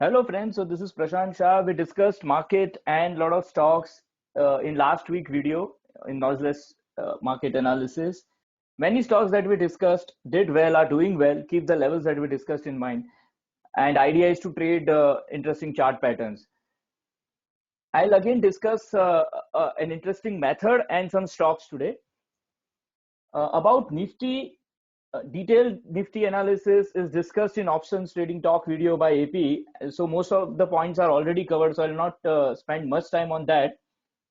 Hello friends, so this is Prashant Shah. We discussed market and lot of stocks in last week video in noiseless market analysis. Many stocks that we discussed did well, are doing well. Keep the levels that we discussed in mind. And idea is to trade interesting chart patterns. I'll again discuss an interesting method and some stocks today. About Nifty, detailed Nifty analysis is discussed in options trading talk video by AP. So most of the points are already covered, so I'll not spend much time on that.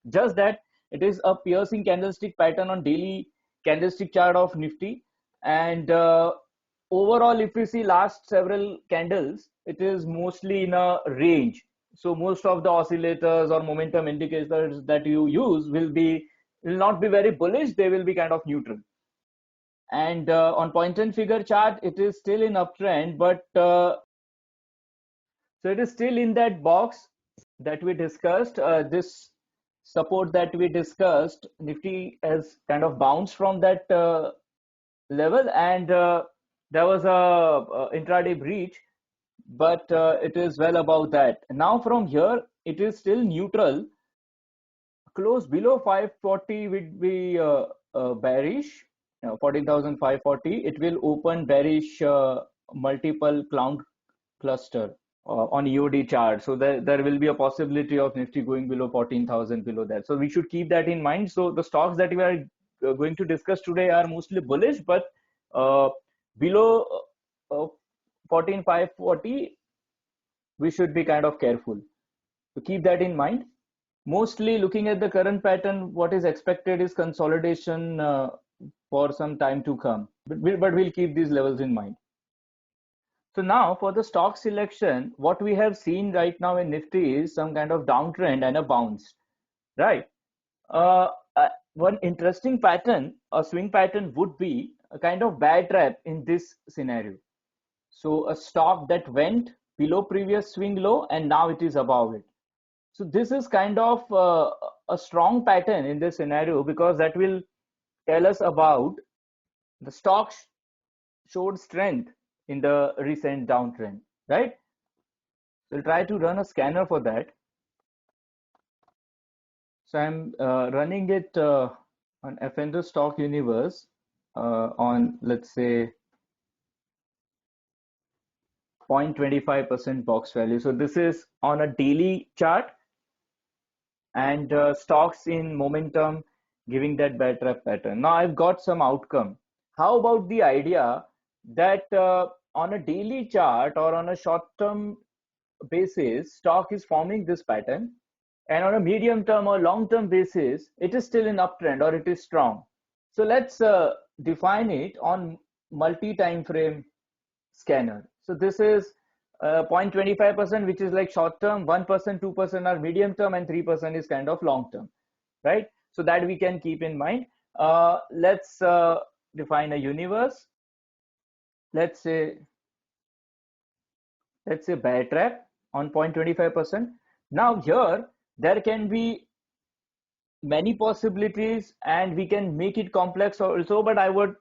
Just that it is a piercing candlestick pattern on daily candlestick chart of Nifty. And overall, if we see last several candles, it is mostly in a range. So most of the oscillators or momentum indicators that you use will not be very bullish. They will be kind of neutral. And on point and figure chart, it is still in uptrend, but so it is still in that box that we discussed. This support that we discussed, Nifty has kind of bounced from that level, and there was a intraday breach, but it is well above that. Now from here, it is still neutral. Close below 540 would be bearish. 14,540. It will open bearish multiple clown cluster on EOD chart. So there will be a possibility of Nifty going below 14,000 below that. So we should keep that in mind. So the stocks that we are going to discuss today are mostly bullish, but below 14,540, we should be kind of careful. So keep that in mind. Mostly looking at the current pattern, what is expected is consolidation for some time to come. But we'll keep these levels in mind. So now for the stock selection, what we have seen right now in Nifty is some kind of downtrend and a bounce, right? One interesting pattern, a swing pattern would be a kind of bear trap in this scenario. So a stock that went below previous swing low and now it is above it. So this is kind of a strong pattern in this scenario because that will tell us about the stocks showed strength in the recent downtrend, right? We'll try to run a scanner for that. So I'm running it on Fender Stock Universe on, let's say, 0.25% box value. So this is on a daily chart and stocks in momentum giving that bear trap pattern. Now I've got some outcome. How about the idea that on a daily chart or on a short-term basis, stock is forming this pattern, and on a medium term or long term basis, it is still in uptrend or it is strong. So let's define it on multi-time frame scanner. So this is 0.25%, which is like short term, 1%, 2% are medium term, and 3% is kind of long term, right? So that we can keep in mind. Let's define a universe. Let's say bear trap on 0.25%. Now here there can be many possibilities and we can make it complex also, but I would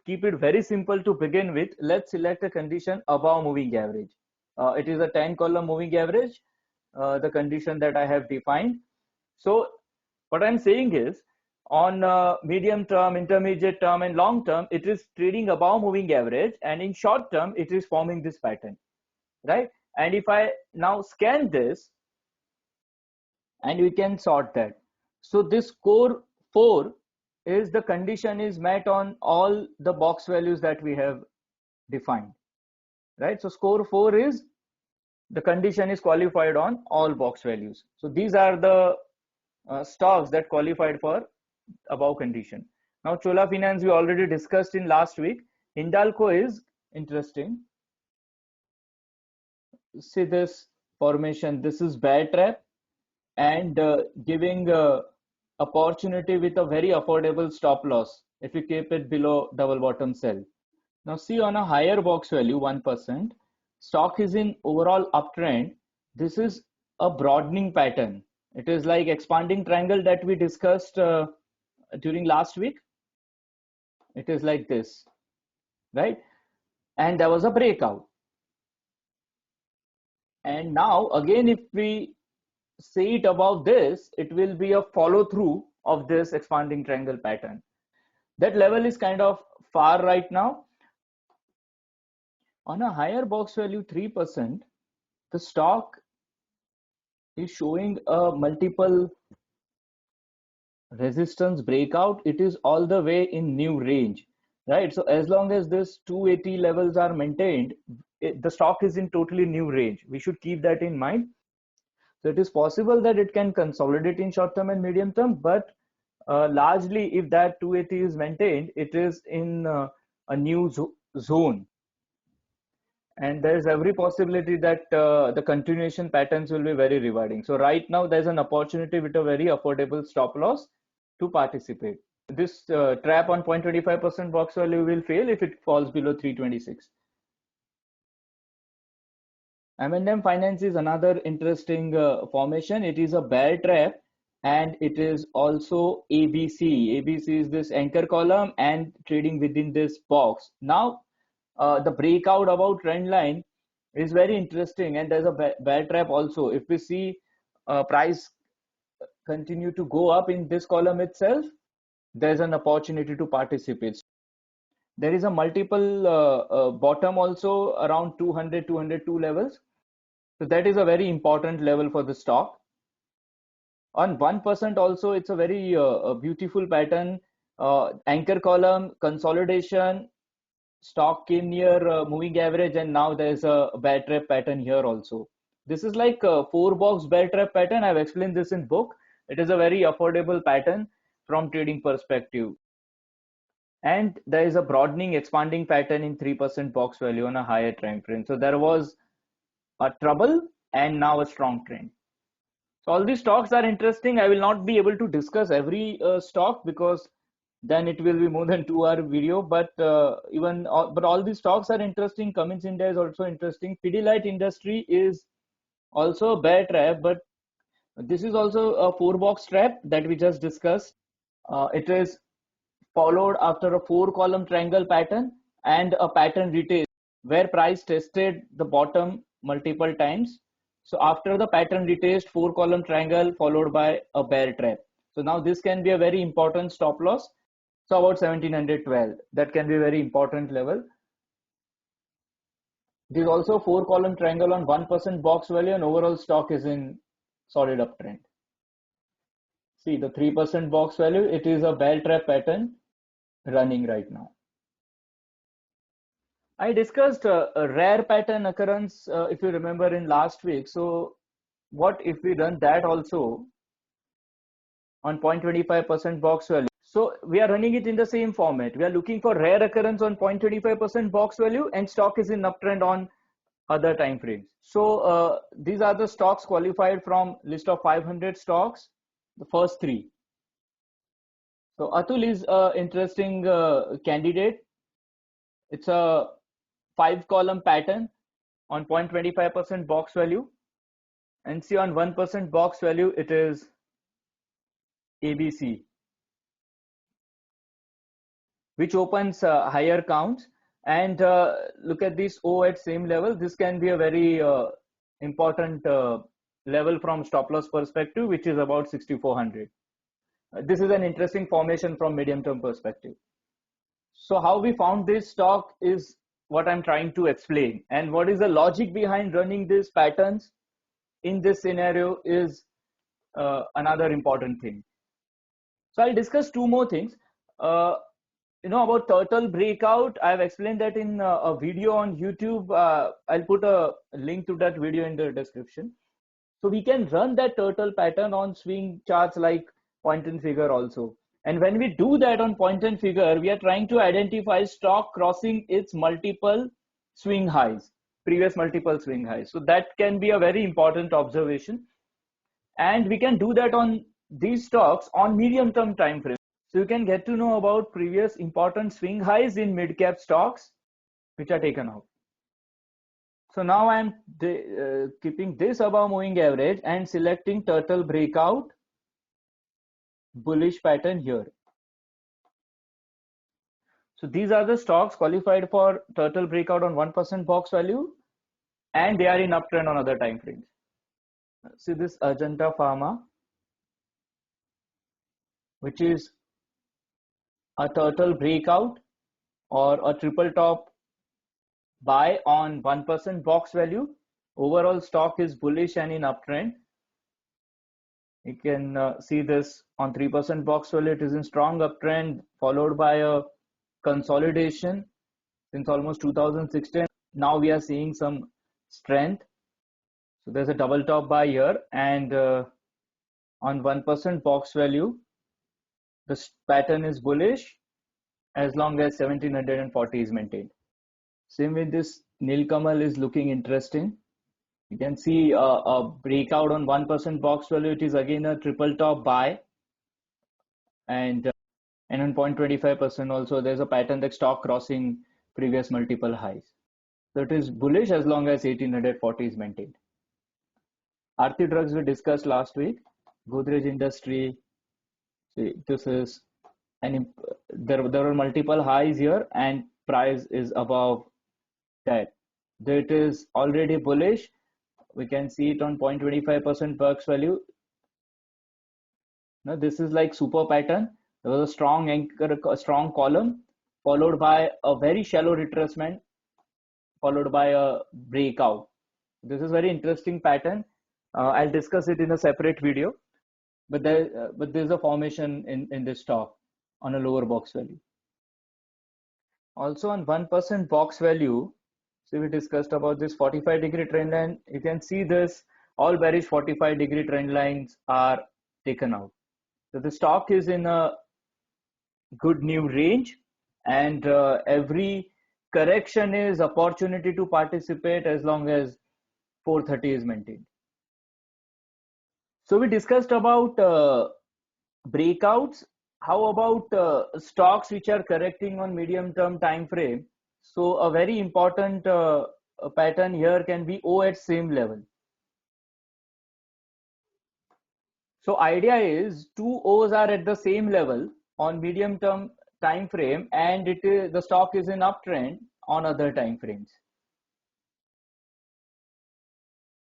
keep it very simple to begin with. Let's select a condition above moving average. It is a 10 column moving average, the condition that I have defined. So what I'm saying is on medium term, intermediate term and long term, it is trading above moving average, and in short term it is forming this pattern, right? And if I now scan this, and we can sort that. So this core 4 is the condition is met on all the box values that we have defined, right? So score 4 is the condition is qualified on all box values. So these are the stocks that qualified for above condition. Now Chola Finance we already discussed in last week. Hindalco is interesting. See this formation, this is bear trap and giving opportunity with a very affordable stop loss if you keep it below double bottom sell. Now see on a higher box value 1%, stock is in overall uptrend. This is a broadening pattern. It is like expanding triangle that we discussed during last week. It is like this, right? And there was a breakout. And now again, if we say it above this, it will be a follow through of this expanding triangle pattern. That level is kind of far right now. On a higher box value 3%, the stock is showing a multiple resistance breakout. It is all the way in new range, right? So as long as this 280 levels are maintained, the stock is in totally new range. We should keep that in mind. So it is possible that it can consolidate in short term and medium term, but largely if that 280 is maintained, it is in a new zone. And there's every possibility that the continuation patterns will be very rewarding. So right now there's an opportunity with a very affordable stop loss to participate. This trap on 0.25% box value will fail if it falls below 326. M&M Finance is another interesting formation. It is a bear trap and it is also ABC. ABC is this anchor column and trading within this box. Now, the breakout about trend line is very interesting, and there's a bear trap also. If we see price continue to go up in this column itself, there's an opportunity to participate. There is a multiple bottom also around 200, 202 levels. So that is a very important level for the stock. On 1% also, it's a very beautiful pattern. Anchor column, consolidation, stock came near moving average, and now there's a bear trap pattern here also. This is like a 4-box bear trap pattern. I've explained this in book. It is a very affordable pattern from trading perspective. And there is a broadening expanding pattern in 3% box value on a higher time frame. So there was a trouble and now a strong trend. So all these stocks are interesting. I will not be able to discuss every stock because then it will be more than 2-hour video. But but all these stocks are interesting. Cummins India is also interesting. Pidilite Industry is also a bear trap, but this is also a 4-box trap that we just discussed. It is followed after a 4-column triangle pattern and a pattern retest where price tested the bottom multiple times. So after the pattern retest, 4-column triangle followed by a bear trap. So now this can be a very important stop loss. So about 1712, that can be a very important level. There is also 4-column triangle on 1% box value, and overall stock is in solid uptrend. See the 3% box value, it is a bear trap pattern running right now. I discussed a rare pattern occurrence, if you remember, in last week. So what if we run that also on 0.25% box value? So we are running it in the same format. We are looking for rare occurrence on 0.25% box value, and stock is in uptrend on other time frames. So these are the stocks qualified from list of 500 stocks, the first 3. So Atul is an interesting candidate. It's a 5-column pattern on 0.25% box value, and see on 1% box value it is ABC, which opens higher counts. And look at this O at same level. This can be a very important level from stop loss perspective, which is about 6400. This is an interesting formation from medium term perspective. So how we found this stock is what I'm trying to explain, and what is the logic behind running these patterns in this scenario is another important thing. So I'll discuss 2 more things. About turtle breakout, I've explained that in a video on YouTube. I'll put a link to that video in the description. So we can run that turtle pattern on swing charts like point and figure also. And when we do that on point and figure, we are trying to identify stock crossing its multiple swing highs, previous multiple swing highs. So that can be a very important observation. And we can do that on these stocks on medium term time frame. So you can get to know about previous important swing highs in mid cap stocks which are taken out. So now I'm keeping this above moving average and selecting turtle breakout bullish pattern here. So these are the stocks qualified for turtle breakout on 1% box value. and they are in uptrend on other time frames. See this Ajanta Pharma, which is a turtle breakout or a triple top buy on 1% box value. Overall stock is bullish and in uptrend. You can see this on 3% box value. It is in strong uptrend, followed by a consolidation since almost 2016. Now we are seeing some strength. So there's a double top buy here, and on 1% box value, the pattern is bullish as long as 1740 is maintained. Same with this Nilkamal is looking interesting. You can see a breakout on 1% box value. It is again a triple top buy, and on 0.25% also there's a pattern that stock crossing previous multiple highs. So it is bullish as long as 1840 is maintained. Aarti Drugs we discussed last week. Godrej Industry. See, this is there were multiple highs here, and price is above that. It is already bullish. We can see it on 0.25% box value. Now this is like super pattern. There was a strong anchor, a strong column, followed by a very shallow retracement, followed by a breakout. This is very interesting pattern. I'll discuss it in a separate video, but there's a formation in this stock on a lower box value. Also on 1% box value, so we discussed about this 45-degree trend line. You can see this, all bearish 45-degree trend lines are taken out. So the stock is in a good new range, and every correction is opportunity to participate as long as 430 is maintained. So we discussed about breakouts. How about stocks which are correcting on medium term time frame? So a very important pattern here can be O at same level. So idea is two O's are at the same level on medium term time frame, and the stock is in uptrend on other time frames.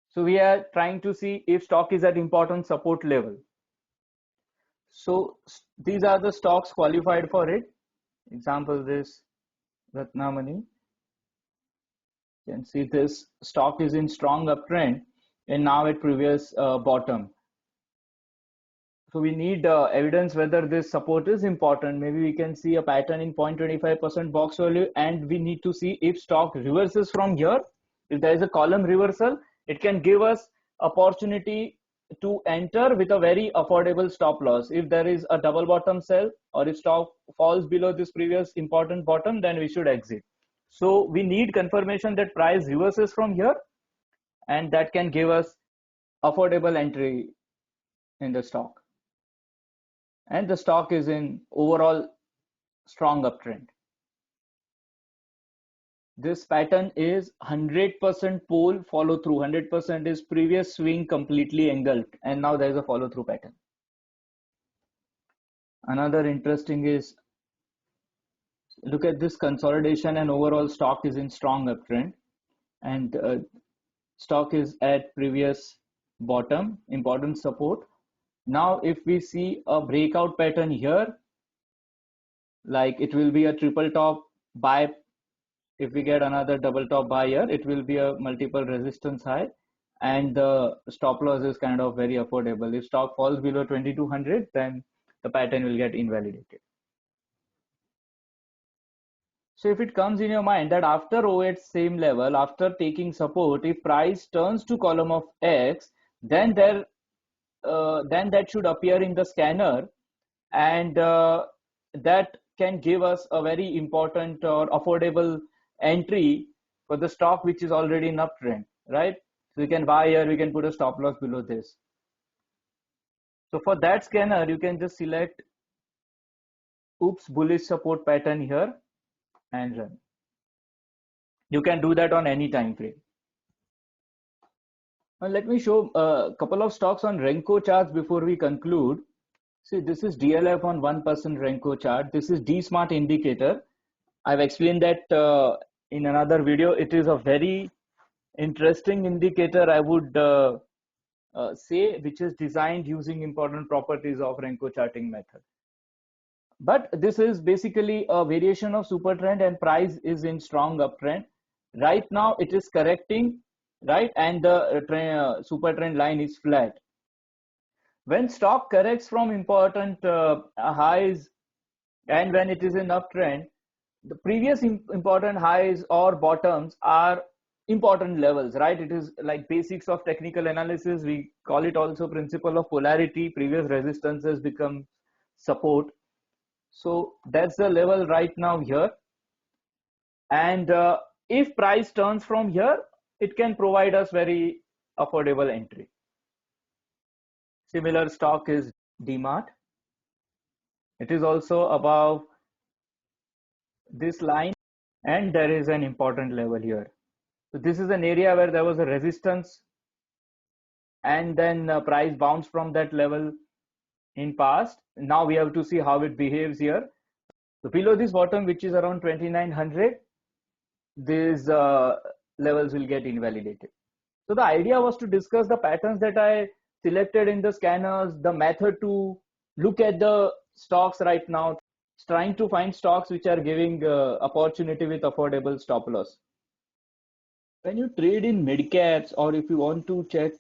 So we are trying to see if stock is at important support level. So these are the stocks qualified for it. Example, this Ratnamani. You can see this stock is in strong uptrend and now at previous bottom. So we need evidence whether this support is important. Maybe we can see a pattern in 0.25% box value, and we need to see if stock reverses from here. If there is a column reversal, it can give us opportunity to enter with a very affordable stop loss. If there is a double bottom sell, or if stock falls below this previous important bottom, then we should exit. So we need confirmation that price reverses from here, and that can give us affordable entry in the stock. And the stock is in overall strong uptrend. This pattern is 100% pole follow through. 100% is previous swing completely engulfed, and now there is a follow through pattern. Another interesting is, look at this consolidation, and overall stock is in strong uptrend, and stock is at previous bottom, important support. Now if we see a breakout pattern here, like it will be a triple top buy. If we get another double top buy here, it will be a multiple resistance high, and the stop loss is kind of very affordable. If stock falls below 2200, then the pattern will get invalidated. So if it comes in your mind that after O at same level, after taking support, if price turns to column of X, then that should appear in the scanner, and that can give us a very important or affordable entry for the stock which is already in uptrend, right? So we can buy here, we can put a stop loss below this. So for that scanner, you can just select oops bullish support pattern here and run. You can do that on any time frame. Now let me show a couple of stocks on Renko charts before we conclude. See, this is DLF on 1% Renko chart. This is D-Smart indicator. I've explained that in another video. It is a very interesting indicator I would say, which is designed using important properties of Renko charting method. But this is basically a variation of super trend, and price is in strong uptrend. Right now it is correcting, right? And the super trend line is flat. When stock corrects from important highs and when it is in uptrend, the previous important highs or bottoms are important levels, right? It is like basics of technical analysis. We call it also principle of polarity. Previous resistances become support. So that's the level right now here. And if price turns from here, it can provide us very affordable entry. Similar stock is DMart. It is also above this line, and there is an important level here. So this is an area where there was a resistance, and then price bounced from that level in past. Now we have to see how it behaves here. So below this bottom, which is around 2900, these levels will get invalidated. So the idea was to discuss the patterns that I selected in the scanners, the method to look at the stocks right now, trying to find stocks which are giving opportunity with affordable stop loss. When you trade in mid caps, or if you want to check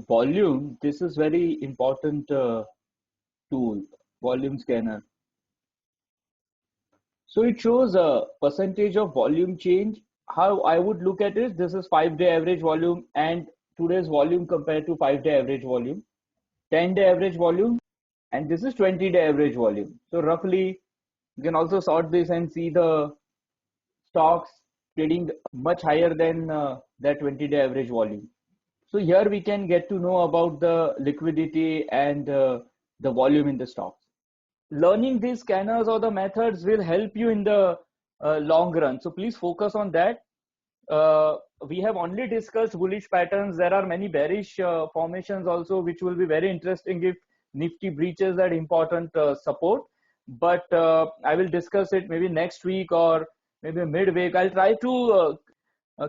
volume, this is very important tool, volume scanner. So it shows a percentage of volume change. How I would look at it, this is 5-day average volume and today's volume compared to 5-day average volume, 10-day average volume, and this is 20-day average volume. So roughly you can also sort this and see the stocks trading much higher than that 20-day average volume. So here we can get to know about the liquidity and the volume in the stocks. Learning these scanners or the methods will help you in the long run. So please focus on that. We have only discussed bullish patterns. There are many bearish formations also, which will be very interesting if Nifty breaches that important support. But I will discuss it maybe next week or maybe midweek. I'll try to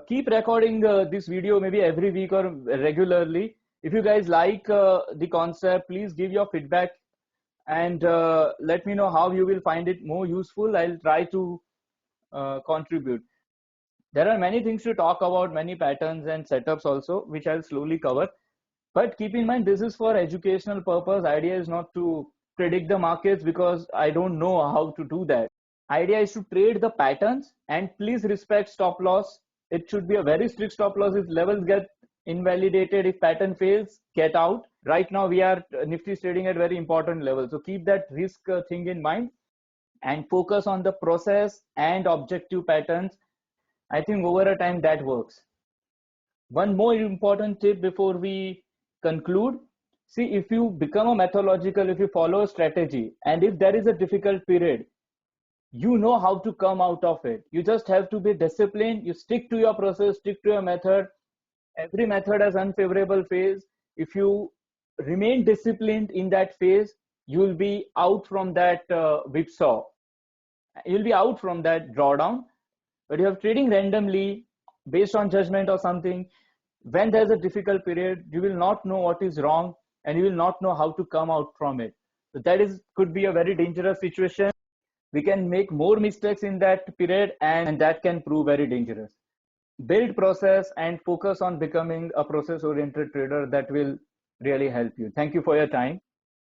keep recording this video maybe every week or regularly. If you guys like the concept, please give your feedback and let me know how you will find it more useful. I'll try to contribute. There are many things to talk about, many patterns and setups also, which I'll slowly cover. But keep in mind, this is for educational purpose. Idea is not to predict the markets because I don't know how to do that. Idea is to trade the patterns, and please respect stop loss. It should be a very strict stop loss. If levels get invalidated, if pattern fails, get out. Right now we are Nifty is trading at very important levels. So keep that risk thing in mind and focus on the process and objective patterns. I think over a time that works. One more important tip before we conclude. See, if you become a methodological, if you follow a strategy, and if there is a difficult period, you know how to come out of it. You just have to be disciplined. You stick to your process, stick to your method. Every method has unfavorable phase. If you remain disciplined in that phase, you will be out from that whipsaw. You'll be out from that drawdown. But you have trading randomly based on judgment or something. When there's a difficult period, you will not know what is wrong and you will not know how to come out from it. So that could be a very dangerous situation. We can make more mistakes in that period, and that can prove very dangerous. Build process and focus on becoming a process oriented trader. That will really help you. Thank you for your time.